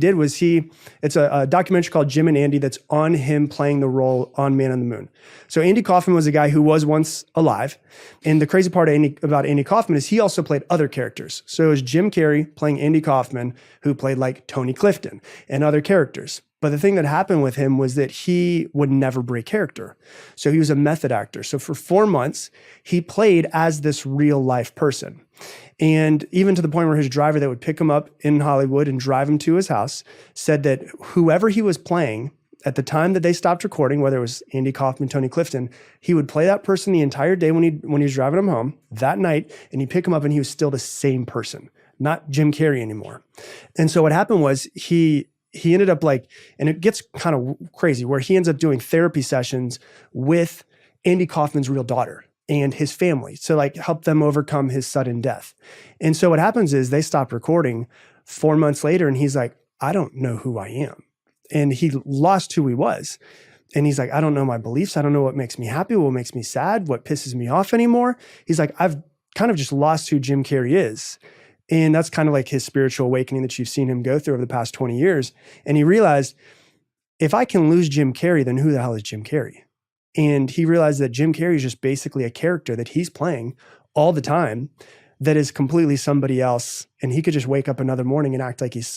did was it's a documentary called Jim and Andy that's on him playing the role on Man on the Moon. So Andy Kaufman was a guy who was once alive. And the crazy part about Andy Kaufman is he also played other characters. So it was Jim Carrey playing Andy Kaufman, who played like Tony Clifton and other characters. But the thing that happened with him was that he would never break character. So he was a method actor. So for 4 months, he played as this real life person. And even to the point where his driver that would pick him up in Hollywood and drive him to his house said that whoever he was playing at the time that they stopped recording, whether it was Andy Kaufman, Tony Clifton, he would play that person the entire day when he was driving him home that night, and he'd pick him up and he was still the same person, not Jim Carrey anymore. And so what happened was he ended up and it gets kind of crazy, where he ends up doing therapy sessions with Andy Kaufman's real daughter and his family to help them overcome his sudden death. And so what happens is they stopped recording 4 months later, and he's like, I don't know who I am. And he lost who he was. And he's like, I don't know my beliefs. I don't know what makes me happy, what makes me sad, what pisses me off anymore. He's like, I've kind of just lost who Jim Carrey is. And that's kind of like his spiritual awakening that you've seen him go through over the past 20 years. And he realized, if I can lose Jim Carrey, then who the hell is Jim Carrey? And he realized that Jim Carrey is just basically a character that he's playing all the time that is completely somebody else. And he could just wake up another morning and act like he's